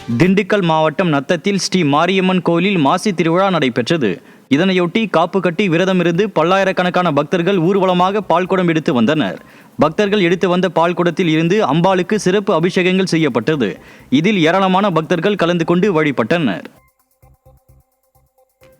திண்டுக்கல் மாவட்டம் நத்தத்தில் ஸ்ரீ மாரியம்மன் கோயிலில் மாசி திருவிழா நடைபெற்றது. இதனையொட்டி காப்பு கட்டி விரதமிருந்து பல்லாயிரக்கணக்கான பக்தர்கள் ஊர்வலமாக பால்குடம் எடுத்து வந்தனர். பக்தர்கள் எடுத்து வந்த பால்குடத்தில் இருந்து அம்பாளுக்கு சிறப்பு அபிஷேகங்கள் செய்யப்பட்டது. இதில் ஏராளமான பக்தர்கள் கலந்து கொண்டு வழிபட்டனர்.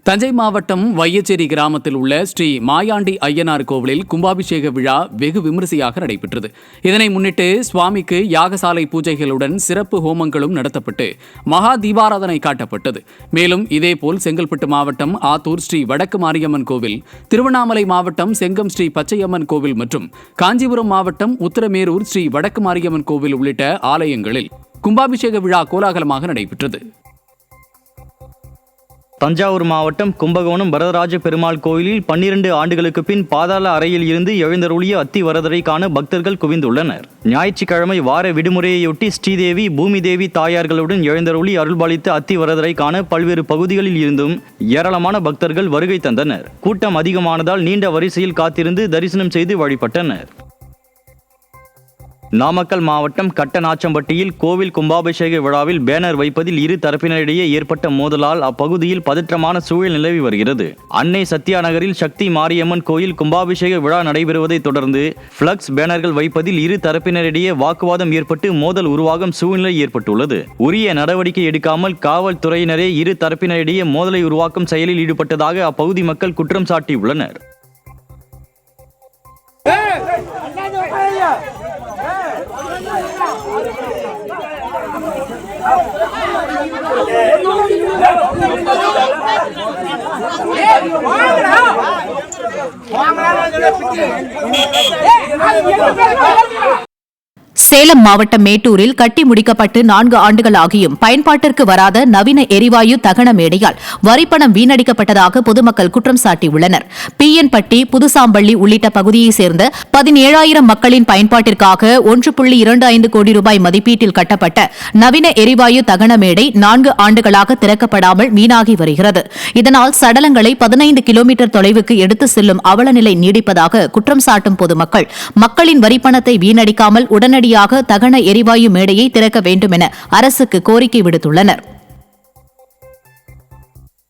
தஞ்சை மாவட்டம் வையச்சேரி கிராமத்தில் உள்ள ஸ்ரீ மாயாண்டி ஐயனார் கோவிலில் கும்பாபிஷேக விழா வெகு விமரிசையாக நடைபெற்றது. இதனை முன்னிட்டு சுவாமிக்கு யாகசாலை பூஜைகளுடன் சிறப்பு ஹோமங்களும் நடத்தப்பட்டு மகா தீபாராதனை காட்டப்பட்டது. மேலும் இதேபோல் செங்கல்பட்டு மாவட்டம் ஆத்தூர் ஸ்ரீ வடக்கு மாரியம்மன் கோவில், திருவண்ணாமலை மாவட்டம் செங்கம் ஸ்ரீ பச்சையம்மன் கோவில் மற்றும் காஞ்சிபுரம் மாவட்டம் உத்தரமேரூர் ஸ்ரீ வடக்கு மாரியம்மன் கோவில் உள்ளிட்ட ஆலயங்களில் கும்பாபிஷேக விழா கோலாகலமாக நடைபெற்றது. தஞ்சாவூர் மாவட்டம் கும்பகோணம் வரதராஜ பெருமாள் கோயிலில் 12 ஆண்டுகளுக்கு பின் பாதாள அறையில் இருந்து எழுந்தருளிய அத்தி வரதரை காண பக்தர்கள் குவிந்துள்ளனர். ஞாயிற்றுக்கிழமை வார விடுமுறையொட்டி ஸ்ரீதேவி, பூமிதேவி தாயார்களுடன் எழுந்தருளி அருள்பாலித்த அத்தி வரதரை காண பல்வேறு பகுதிகளில் இருந்தும் ஏராளமான பக்தர்கள் வருகை தந்தனர். கூட்டம் அதிகமானதால் நீண்ட வரிசையில் காத்திருந்து தரிசனம் செய்து வழிபட்டனர். நாமக்கல் மாவட்டம் கட்டநாச்சம்பட்டியில் கோவில் கும்பாபிஷேக விழாவில் பேனர் வைப்பதில் இரு தரப்பினரிடையே ஏற்பட்ட மோதலால் அப்பகுதியில் பதற்றமான சூழல் நிலவி வருகிறது. அன்னை சத்யா நகரில் சக்தி மாரியம்மன் கோயில் கும்பாபிஷேக விழா நடைபெறுவதை தொடர்ந்து பிளக்ஸ் பேனர்கள் வைப்பதில் இரு தரப்பினரிடையே வாக்குவாதம் ஏற்பட்டு மோதல் உருவாகும் சூழ்நிலை ஏற்பட்டுள்ளது. உரிய நடவடிக்கை எடுக்காமல் காவல்துறையினரே இரு தரப்பினரிடையே மோதலை உருவாக்கும் செயலில் ஈடுபட்டதாக அப்பகுதி மக்கள் குற்றம் சாட்டியுள்ளனர். சேலம் மாவட்டம் மேட்டூரில் கட்டி முடிக்கப்பட்டு 4 ஆண்டுகள் ஆகியும் பயன்பாட்டிற்கு வராத நவீன எரிவாயு தகன மேடையால் வரிப்பணம் வீணடிக்கப்பட்டதாக பொதுமக்கள் குற்றம் சாட்டியுள்ளனர். பிஎன்பட்டி, புதுசாம்பள்ளி உள்ளிட்ட பகுதியைச் சேர்ந்த 17,000 மக்களின் பயன்பாட்டிற்காக 1.25 கோடி ரூபாய் மதிப்பீட்டில் கட்டப்பட்ட நவீன எரிவாயு தகன மேடை 4 ஆண்டுகளாக திறக்கப்படாமல் வீணாகி வருகிறது. இதனால் சடலங்களை 15 கிலோமீட்டர் தொலைவுக்கு எடுத்து செல்லும் அவலநிலை நீடிப்பதாக குற்றம் சாட்டும் பொதுமக்கள் மக்களின் வரிப்பணத்தை வீணடிக்காமல் உடனடியாக தகன எரிவாயு மேடையை திறக்க வேண்டும் என அரசுக்கு கோரிக்கை விடுத்துள்ளனர்.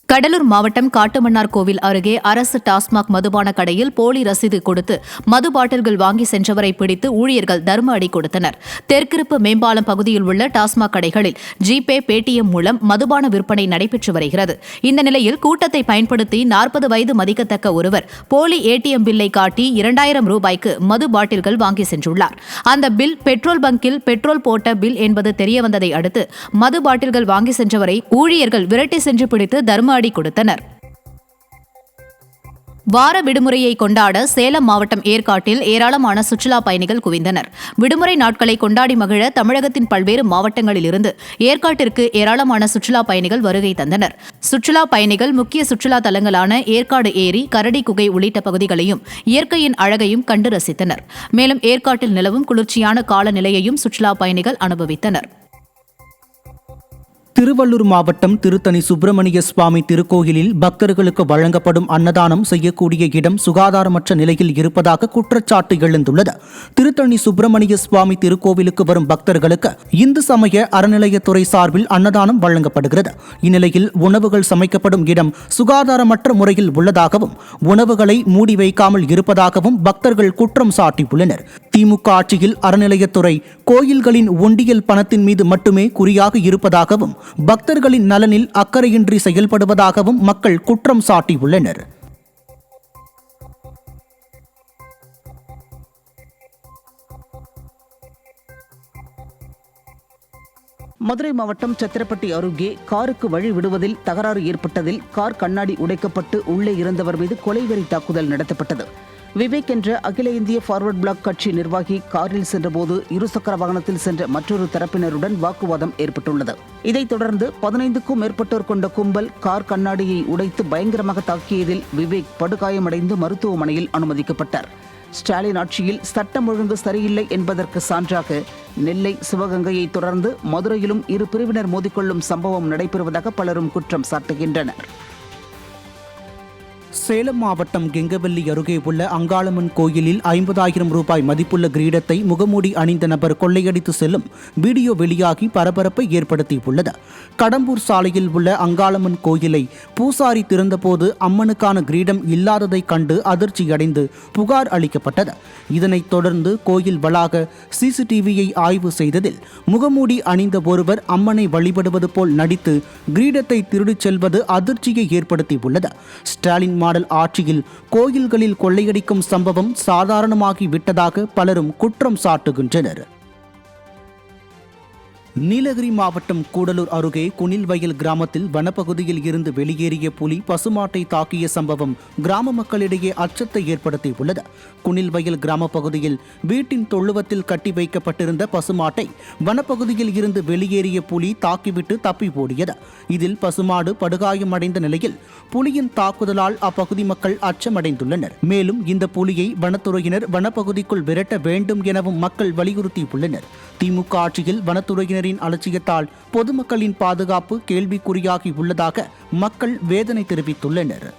கடலூர் மாவட்டம் காட்டுமன்னார் கோவில் அருகே அரசு டாஸ்மாக் மதுபான கடையில் போலி ரசீது கொடுத்து மது பாட்டில்கள் வாங்கி சென்றவரை பிடித்து ஊழியர்கள் தர்ம அடி கொடுத்தனர். தெற்கிருப்பு மேம்பாலம் பகுதியில் உள்ள டாஸ்மாக் கடைகளில் ஜிபே, பேடிஎம் மூலம் மதுபான விற்பனை நடைபெற்று வருகிறது. இந்த நிலையில் கூட்டத்தை பயன்படுத்தி 40 வயது மதிக்கத்தக்க ஒருவர் போலி ஏடிஎம் பில்லை காட்டி 2,000 ரூபாய்க்கு மது பாட்டில்கள் வாங்கி சென்றுள்ளார். அந்த பில் பெட்ரோல் பங்கில் பெட்ரோல் போட்ட பில் என்பது தெரியவந்ததை அடுத்து மது பாட்டில்கள் வாங்கி சென்றவரை ஊழியர்கள் விரட்டி சென்று பிடித்து தர்ம அடி கொடுத்தனர். வார விடுமுறையை கொண்டாட சேலம் மாவட்டம் ஏற்காட்டில் ஏராளமான சுற்றுலா பயணிகள் குவிந்தனர். விடுமுறை நாட்களை கொண்டாடி மகிழ தமிழகத்தின் பல்வேறு மாவட்டங்களில் இருந்து ஏற்காட்டிற்கு ஏராளமான சுற்றுலா பயணிகள் வருகை தந்தனர். சுற்றுலா பயணிகள் முக்கிய சுற்றுலா தலங்களான ஏற்காடு ஏரி, கரடி குகை உள்ளிட்ட பகுதிகளையும் இயற்கையின் அழகையும் கண்டு ரசித்தனர். மேலும் ஏற்காட்டில் நிலவும் குளிர்ச்சியான காலநிலையையும் சுற்றுலா பயணிகள் அனுபவித்தனர். திருவள்ளூர் மாவட்டம் திருத்தணி சுப்பிரமணிய சுவாமி திருக்கோயிலில் பக்தர்களுக்கு வழங்கப்படும் அன்னதானம் செய்யக்கூடிய இடம் சுகாதாரமற்ற நிலையில் இருப்பதாக குற்றச்சாட்டு எழுந்துள்ளது. திருத்தணி சுப்பிரமணிய சுவாமி திருக்கோவிலுக்கு வரும் பக்தர்களுக்கு இந்து சமய அறநிலையத்துறை சார்பில் அன்னதானம் வழங்கப்படுகிறது. இந்நிலையில் உணவுகள் சமைக்கப்படும் இடம் சுகாதாரமற்ற முறையில் உள்ளதாகவும் உணவுகளை மூடி வைக்காமல் இருப்பதாகவும் பக்தர்கள் குற்றம் சாட்டியுள்ளனர். திமுக ஆட்சியில் அறநிலையத்துறை கோயில்களின் ஒண்டியல் பணத்தின் மீது மட்டுமே குறியாக இருப்பதாகவும் பக்தர்களின் நலனில் அக்கறையின்றி செயல்படுவதாகவும் மக்கள் குற்றம் சாட்டியுள்ளனர். மதுரை மாவட்டம் சத்திரப்பட்டி அருகே காருக்கு வழி விடுவதில் தகராறு ஏற்பட்டதில் கார் கண்ணாடி உடைக்கப்பட்டு உள்ளே இருந்தவர் மீது கொலைவெறி தாக்குதல் நடத்தப்பட்டது. விவேக் என்ற அகில இந்திய ஃபார்வர்ட் பிளாக் கட்சி நிர்வாகி காரில் சென்றபோது இருசக்கர வாகனத்தில் சென்ற மற்றொரு தரப்பினருடன் வாக்குவாதம் ஏற்பட்டுள்ளது. இதைத் தொடர்ந்து 15க்கும் மேற்பட்டோர் கொண்ட கும்பல் கார் கண்ணாடியை உடைத்து பயங்கரமாக தாக்கியதில் விவேக் படுகாயமடைந்து மருத்துவமனையில் அனுமதிக்கப்பட்டார். ஸ்டாலின் ஆட்சியில் சட்டம் ஒழுங்கு சரியில்லை என்பதற்கு சான்றாக நெல்லை, சிவகங்கையை தொடர்ந்து மதுரையிலும் இரு பிரிவினர் மோதிக்கொள்ளும் சம்பவம் நடைபெறுவதாக பலரும் குற்றம் சாட்டுகின்றனர். சேலம் மாவட்டம் கெங்கவல்லி அருகே உள்ள அங்காளம்மன் கோயிலில் 50,000 ரூபாய் மதிப்புள்ள கிரீடத்தை முகமூடி அணிந்த நபர் கொள்ளையடித்து செல்லும் வீடியோ வெளியாகி பரபரப்பை ஏற்படுத்தியுள்ளது. கடம்பூர் சாலையில் உள்ள அங்காளம்மன் கோயிலை பூசாரி திறந்தபோது அம்மனுக்கான கிரீடம் இல்லாததை கண்டு அதிர்ச்சியடைந்து புகார் அளிக்கப்பட்டது. இதனைத் தொடர்ந்து கோயில் வளாக சிசிடிவியை ஆய்வு செய்ததில் முகமூடி அணிந்த ஒருவர் அம்மனை வழிபடுவது போல் நடித்து கிரீடத்தை திருடிச் செல்வது அதிர்ச்சியை ஏற்படுத்தியுள்ளது. ஸ்டாலின் மாடல் ஆட்சியில் கோயில்களில் கொள்ளையடிக்கும் சம்பவம் சாதாரணமாகி விட்டதாக பலரும் குற்றம் சாட்டுகின்றனர். நீலகிரி மாவட்டம் கூடலூர் அருகே குனில்வயல் கிராமத்தில் வனப்பகுதியில் இருந்து வெளியேறிய புலி பசுமாட்டை தாக்கிய சம்பவம் கிராம மக்களிடையே அச்சத்தை ஏற்படுத்தியுள்ளது. குனில்வயல் கிராம பகுதியில் வீட்டின் தொழுவத்தில் கட்டி வைக்கப்பட்டிருந்த பசுமாட்டை வனப்பகுதியில் இருந்து வெளியேறிய புலி தாக்கிவிட்டு தப்பி ஓடியது. இதில் பசுமாடு படுகாயமடைந்த நிலையில் புலியின் தாக்குதலால் அப்பகுதி மக்கள் அச்சமடைந்துள்ளனர். மேலும் இந்த புலியை வனத்துறையினர் வனப்பகுதிக்குள் விரட்ட வேண்டும் எனவும் மக்கள் வலியுறுத்தியுள்ளனர். திமுக ஆட்சியில் வனத்துறையினரின் அலட்சியத்தால் பொதுமக்களின் பாதுகாப்பு கேள்விக்குறியாகி உள்ளதாக மக்கள் வேதனை தெரிவித்துள்ளனர்.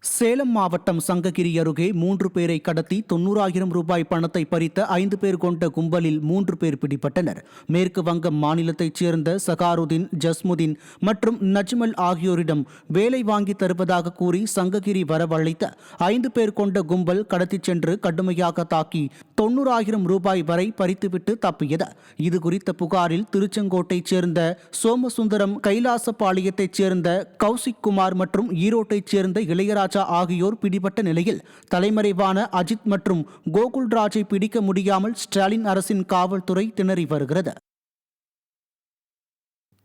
சேலம் மாவட்டம் சங்ககிரி அருகே 3 பேரை கடத்தி 90,000 ரூபாய் பணத்தை பறித்த 5 பேர் கொண்ட கும்பலில் 3 பேர் பிடிபட்டனர். மேற்கு வங்கம் மாநிலத்தைச் சேர்ந்த சகாருதீன், ஜஸ்முதீன் மற்றும் நஜ்மல் ஆகியோரிடம் வேலை வாங்கி தருவதாக கூறி சங்ககிரி வரவழைத்த 5 பேர் கொண்ட கும்பல் கடத்திச் சென்று கடுமையாக தாக்கி 90,000 ரூபாய் வரை பறித்துவிட்டு தப்பியது. இது குறித்த புகாரில் திருச்செங்கோட்டைச் சேர்ந்த சோமசுந்தரம், கைலாசபாளையத்தைச் சேர்ந்த கௌசிக் குமார் மற்றும் ஈரோட்டைச் சேர்ந்த இளையராஜா ஆகியோர் பிடிபட்ட நிலையில் தலைமறைவான அஜித் மற்றும் கோகுல்ராஜை பிடிக்க முடியாமல் ஸ்டாலின் அரசின் காவல்துறை திணறி வருகிறது.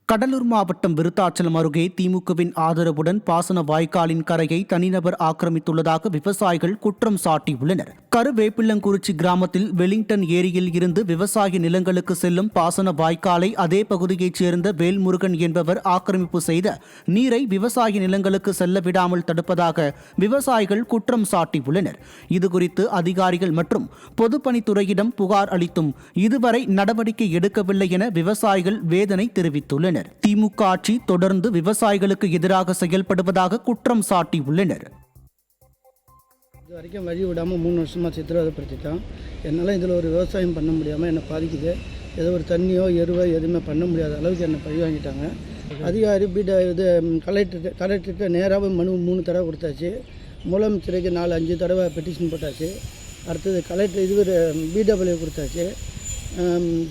கடலூர் மாவட்டம் விருத்தாச்சலம் அருகே திமுகவின் ஆதரவுடன் பாசன வாய்க்காலின் கரையை தனிநபர் ஆக்கிரமித்துள்ளதாக விவசாயிகள் குற்றம் சாட்டியுள்ளனர். கருவேப்பிள்ளங்குறிச்சி கிராமத்தில் வெலிங்டன் ஏரியில் இருந்து விவசாய நிலங்களுக்கு செல்லும் பாசன வாய்க்காலை அதே பகுதியைச் சேர்ந்த வேல்முருகன் என்பவர் ஆக்கிரமிப்பு செய்த நீரை விவசாய நிலங்களுக்கு செல்ல விடாமல் தடுப்பதாக விவசாயிகள் குற்றம் சாட்டியுள்ளனர். இதுகுறித்து அதிகாரிகள் மற்றும் பொதுப்பணித்துறையிடம் புகார் அளித்தும் இதுவரை நடவடிக்கை எடுக்கவில்லை என விவசாயிகள் வேதனை தெரிவித்துள்ளனர். திமுக ஆட்சி தொடர்ந்து விவசாயிகளுக்கு எதிராக செயல்படுவதாக குற்றம் சாட்டியுள்ளனர். இது வரைக்கும் வழி விடாமல் 3 வருஷமாக சித்திரவதைப்படுத்திட்டான். என்னால் இதில் ஒரு விவசாயம் பண்ண முடியாமல் என்னை பாதிக்குது. ஏதோ ஒரு தண்ணியோ எருவோ எதுவுமே பண்ண முடியாத அளவுக்கு என்னை பழி வாங்கிட்டாங்க. அதிகாரி கலெக்டர்கிட்ட நேராக மனு 3 தடவை கொடுத்தாச்சு. முதலமைச்சருக்கு 4-5 தடவை பெட்டிஷன் போட்டாச்சு. அடுத்தது கலெக்டர் பிடபிள்யூ கொடுத்தாச்சு,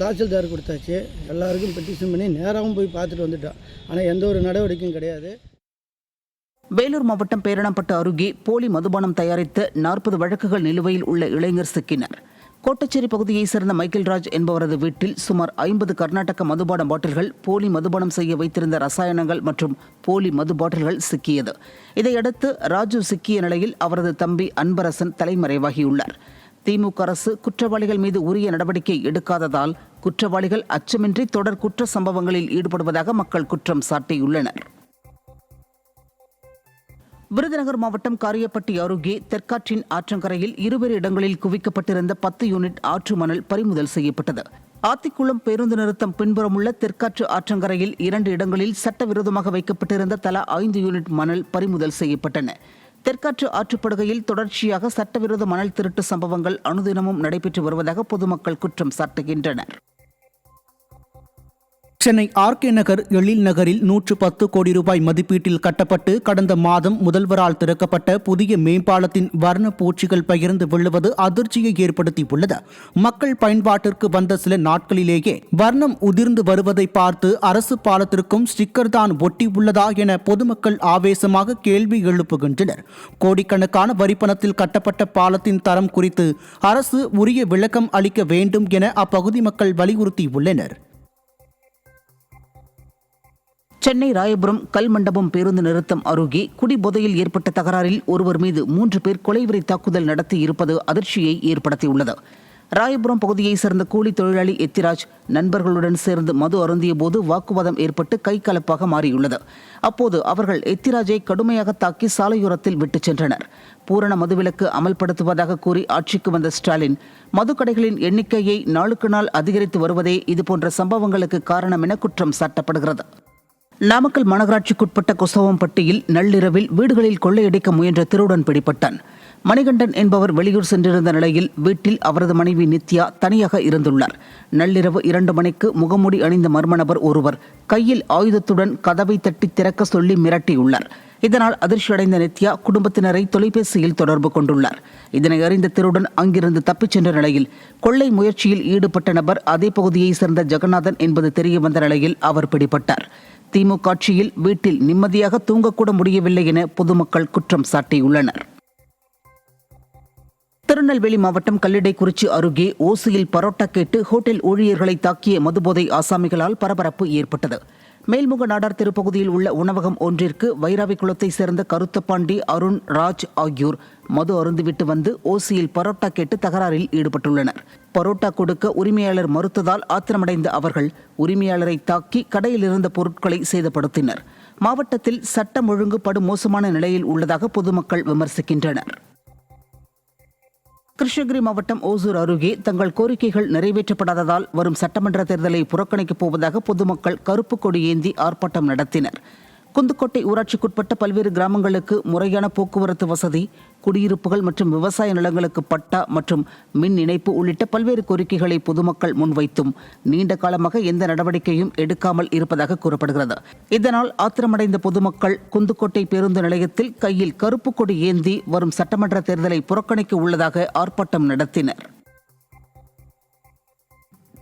தாசில்தார் கொடுத்தாச்சு. எல்லாருக்கும் பெட்டிஷன் பண்ணி நேராகவும் போய் பார்த்துட்டு வந்துட்டோம். ஆனால் எந்த ஒரு நடவடிக்கையும் கிடையாது. வேலூர் மாவட்டம் பேரணப்பட்டு அருகே போலி மதுபானம் தயாரித்த 40 வழக்குகள் நிலுவையில் உள்ள இளைஞர் சிக்கினர். கோட்டச்சேரி பகுதியைச் சேர்ந்த மைக்கேல்ராஜ் என்பவரது வீட்டில் சுமார் 50 கர்நாடக மதுபான பாட்டில்கள், போலி மதுபானம் செய்ய வைத்திருந்த ரசாயனங்கள் மற்றும் போலி மது பாட்டில்கள் சிக்கியது. இதையடுத்து ராஜு சிக்கிய நிலையில் அவரது தம்பி அன்பரசன் தலைமறைவாகியுள்ளார். திமுக அரசு குற்றவாளிகள் மீது உரிய நடவடிக்கை எடுக்காததால் குற்றவாளிகள் அச்சமின்றி தொடர் குற்ற சம்பவங்களில் ஈடுபடுவதாக மக்கள் குற்றம் சாட்டியுள்ளனர். விருதுநகர் மாவட்டம் காரியப்பட்டி அருகே தெற்காற்றின் ஆற்றங்கரையில் 2 இடங்களில் குவிக்கப்பட்டிருந்த 10 யூனிட் ஆற்று மணல் பறிமுதல் செய்யப்பட்டது. ஆத்திக்குளம் பேருந்து நிறுத்தம் பின்புறமுள்ள தெற்காற்று ஆற்றங்கரையில் 2 இடங்களில் சட்டவிரோதமாக வைக்கப்பட்டிருந்த தலா 5 யூனிட் மணல் பறிமுதல் செய்யப்பட்டன. தெற்காற்று ஆற்றுப்படுகையில் தொடர்ச்சியாக சட்டவிரோத மணல் திருட்டு சம்பவங்கள் அனுதினமும் நடைபெற்று வருவதாக பொதுமக்கள் குற்றம் சாட்டுகின்றனர். சென்னை ஆர்கே நகர் எழில் நகரில் 110 கோடி ரூபாய் மதிப்பீட்டில் கட்டப்பட்டு கடந்த மாதம் முதல்வரால் திறக்கப்பட்ட புதிய மேம்பாலத்தின் வர்ண பூச்சிகள் பெயர்ந்து விழுவது அதிர்ச்சியை ஏற்படுத்தியுள்ளது. மக்கள் பயன்பாட்டிற்கு வந்த சில நாட்களிலேயே வர்ணம் உதிர்ந்து வருவதை பார்த்து அரசு பாலத்திற்கும் ஸ்டிக்கர் தான் ஒட்டி உள்ளதா என பொதுமக்கள் ஆவேசமாக கேள்வி எழுப்புகின்றனர். கோடிக்கணக்கான வரிப்பணத்தில் கட்டப்பட்ட பாலத்தின் தரம் குறித்து அரசு உரிய விளக்கம் அளிக்க வேண்டும் என அப்பகுதி மக்கள் வலியுறுத்தியுள்ளனர். சென்னை ராயபுரம் கல்மண்டபம் பேருந்து நிறுத்தம் அருகே குடிபோதையில் ஏற்பட்ட தகராறில் ஒருவர் மீது 3 பேர் கொலைவெறி தாக்குதல் நடத்தி இருப்பது அதிர்ச்சியை ஏற்படுத்தியுள்ளது. ராயபுரம் பகுதியைச் சேர்ந்த கூலி தொழிலாளி எத்திராஜ் நண்பர்களுடன் சேர்ந்து மது அருந்திய போது வாக்குவாதம் ஏற்பட்டு கைகலப்பாக மாறியுள்ளது. அப்போது அவர்கள் எத்திராஜை கடுமையாக தாக்கி சாலையோரத்தில் விட்டுச் சென்றனர். பூரண மதுவிலக்கு அமல்படுத்துவதாக கூறி ஆட்சிக்கு வந்த ஸ்டாலின் மதுக்கடைகளின் எண்ணிக்கையை நாளுக்கு நாள் அதிகரித்து வருவதே இதுபோன்ற சம்பவங்களுக்கு காரணம் என குற்றம் சாட்டப்படுகிறது. நாமக்கல் மாநகராட்சிக்குட்பட்ட கொசவம்பட்டியில் நள்ளிரவில் வீடுகளில் கொள்ளையடிக்க முயன்ற திருடன் பிடிபட்டான். மணிகண்டன் என்பவர் வெளியூர் சென்றிருந்த நிலையில் வீட்டில் அவரது மனைவி நித்யா தனியாக இருந்துள்ளார். நள்ளிரவு 2 மணிக்கு முகமூடி அணிந்த மர்ம நபர் ஒருவர் கையில் ஆயுதத்துடன் கதவை தட்டி திறக்க சொல்லி மிரட்டியுள்ளார். இதனால் அதிர்ச்சியடைந்த நித்யா குடும்பத்தினரை தொலைபேசியில் தொடர்பு கொண்டுள்ளார். இதனை அறிந்த திருடன் அங்கிருந்து தப்பிச் சென்ற நிலையில் கொள்ளை முயற்சியில் ஈடுபட்ட நபர் அதே பகுதியைச் சேர்ந்த ஜெகநாதன் என்பது தெரியவந்த நிலையில் அவர் பிடிபட்டார். திமுக ஆட்சியில் வீட்டில் நிம்மதியாக தூங்கக்கூட முடியவில்லை என பொதுமக்கள் குற்றம் சாட்டியுள்ளனர். திருநெல்வேலி மாவட்டம் கல்லிடைக்குறிச்சி அருகே ஓசியில் பரோட்டா கேட்டு ஹோட்டல் ஊழியர்களை தாக்கிய மதுபோதை ஆசாமிகளால் பரபரப்பு ஏற்பட்டது. மேல்முக நாடார் தெருப்பகுதியில் உள்ள உணவகம் ஒன்றிற்கு வைராவி குளத்தை சேர்ந்த கருத்தப்பாண்டி, அருண், ராஜ் ஆகியோர் மது அருந்துவிட்டு வந்து ஓசியில் பரோட்டா கேட்டு தகராறில் ஈடுபட்டுள்ளனர். பரோட்டா கொடுக்க உரிமையாளர் மறுத்ததால் ஆத்திரமடைந்த அவர்கள் உரிமையாளரை தாக்கி கடையில் இருந்த பொருட்களை சேதப்படுத்தினர். மாவட்டத்தில் சட்டம் ஒழுங்கு படுமோசமான நிலையில் உள்ளதாக பொதுமக்கள் விமர்சிக்கின்றனர். கிருஷ்ணகிரி மாவட்டம் ஓசூர் அருகே தங்கள் கோரிக்கைகள் நிறைவேற்றப்படாததால் வரும் சட்டமன்ற தேர்தலை புறக்கணிக்கப் போவதாக பொதுமக்கள் கருப்பு கொடி ஏந்தி ஆர்ப்பாட்டம் நடத்தினர். குந்துக்கோட்டை ஊராட்சிக்குட்பட்ட பல்வேறு கிராமங்களுக்கு முறையான போக்குவரத்து வசதி, குடியிருப்புகள் மற்றும் விவசாய நிலங்களுக்கு பட்டா மற்றும் மின் இணைப்பு உள்ளிட்ட பல்வேறு கோரிக்கைகளை பொதுமக்கள் முன்வைத்தும் நீண்ட காலமாக எந்த நடவடிக்கையும் எடுக்காமல் இருப்பதாக கூறப்படுகிறது. இதனால் ஆத்திரமடைந்த பொதுமக்கள் குந்துக்கோட்டை பேருந்து நிலையத்தில் கையில் கருப்பு கொடி ஏந்தி வரும் சட்டமன்ற தேர்தலை புறக்கணிக்க உள்ளதாக ஆர்ப்பாட்டம் நடத்தினர்.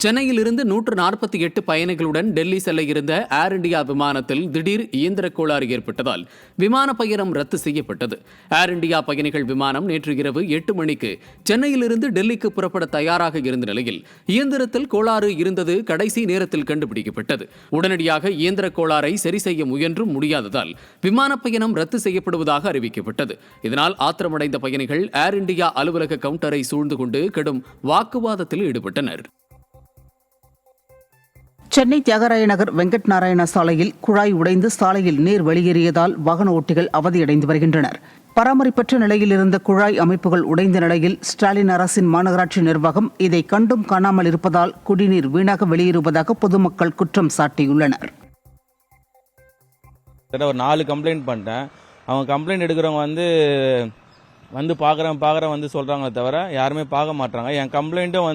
சென்னையிலிருந்து 148 பயணிகளுடன் டெல்லி செல்ல இருந்த ஏர் இண்டியா விமானத்தில் திடீர் இயந்திர கோளாறு ஏற்பட்டதால் விமான பயணம் ரத்து செய்யப்பட்டது. ஏர் இண்டியா பயணிகள் விமானம் நேற்று இரவு 8 மணிக்கு சென்னையிலிருந்து டெல்லிக்கு புறப்பட தயாராக இருந்த நிலையில் இயந்திரத்தில் கோளாறு இருந்தது கடைசி நேரத்தில் கண்டுபிடிக்கப்பட்டது. உடனடியாக இயந்திர கோளாறை சரி செய்ய முயன்றும் முடியாததால் விமான பயணம் ரத்து செய்யப்படுவதாக அறிவிக்கப்பட்டது. இதனால் ஆத்திரமடைந்த பயணிகள் ஏர் இண்டியா அலுவலக கவுண்டரை சூழ்ந்து கொண்டு கடும் வாக்குவாதத்தில் ஈடுபட்டனர். சென்னை தியாகராய நகர் வெங்கட் நாராயண சாலையில் குழாய் உடைந்து சாலையில் நீர் வெளியேறியதால் வாகன ஓட்டிகள் அவதியடைந்து வருகின்றனர். பராமரிப்பற்ற நிலையில் இருந்த குழாய் அமைப்புகள் உடைந்த நிலையில் ஸ்டாலின் அரசின் மாநகராட்சி நிர்வாகம் இதை கண்டும் காணாமல் இருப்பதால் குடிநீர் வீணாக வெளியேறுவதாக பொதுமக்கள் குற்றம் சாட்டியுள்ளனர். ஒரு 4 கம்ப்ளைண்ட் பண்ணிட்டேன். அவங்க கம்ப்ளைண்ட் எடுக்கிறவங்க வந்து பார்க்குறேன் வந்து சொல்கிறாங்களே தவிர யாருமே பார்க்க மாட்டாங்க. என் கம்ப்ளைண்ட்டும்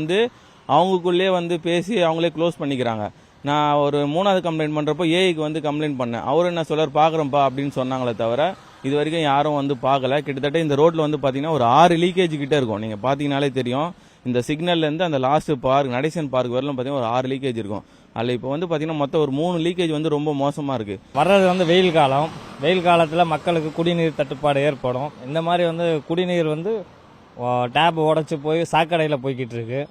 அவங்களுக்குள்ளே பேசி அவங்களே க்ளோஸ் பண்ணிக்கிறாங்க. நான் ஒரு 3வது கம்ப்ளைண்ட் பண்ணுறப்போ ஏஐக்கு கம்ப்ளைண்ட் பண்ணேன். அவரு என்ன சொல்றாரு, பார்க்குறேன்ப்பா அப்படின்னு சொன்னாங்களே தவிர இது வரைக்கும் யாரும் பார்க்கல. கிட்டத்தட்ட இந்த ரோட்டில் பார்த்தீங்கன்னா ஒரு 6 லீக்கேஜ் கிட்ட இருக்கும். நீங்கள் பார்த்தீங்கனாலே தெரியும். இந்த சிக்னல்லேருந்து அந்த லாஸ்ட் பார்க் நடேசன் பார்க் வரலாம் பார்த்தீங்கன்னா ஒரு 6 லீக்கேஜ் இருக்கும். அதில் இப்போ பார்த்தீங்கன்னா மொத்தம் ஒரு 3 லீக்கேஜ் ரொம்ப மோசமாக இருக்குது. வர்றது வெயில் காலம். வெயில் காலத்தில் மக்களுக்கு குடிநீர் தட்டுப்பாடு ஏற்படும். இந்த மாதிரி குடிநீர் டேப் உடைச்சு போய் சாக்கடையில் போய்கிட்டு இருக்கு.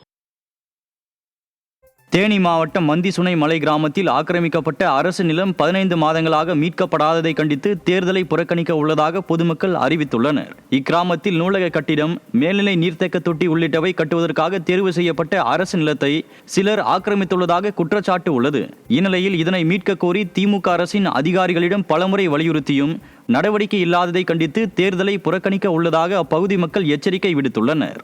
தேனி மாவட்டம் மந்திசுனை மலை கிராமத்தில் ஆக்கிரமிக்கப்பட்ட அரசு நிலம் 15 மாதங்களாக மீட்கப்படாததை கண்டித்து தேர்தலை புறக்கணிக்க உள்ளதாக பொதுமக்கள் அறிவித்துள்ளனர். இக்கிராமத்தில் நூலக கட்டிடம், மேல்நிலை நீர்த்தேக்க தொட்டி உள்ளிட்டவை கட்டுவதற்காக தேர்வு செய்யப்பட்ட அரசு நிலத்தை சிலர் ஆக்கிரமித்துள்ளதாக குற்றச்சாட்டு உள்ளது. இந்நிலையில் இதனை மீட்க கோரி திமுக அரசின் அதிகாரிகளிடம் பலமுறை வலியுறுத்தியும் நடவடிக்கை இல்லாததை கண்டித்து தேர்தலை புறக்கணிக்க உள்ளதாக அப்பகுதி மக்கள் எச்சரிக்கை விடுத்துள்ளனர்.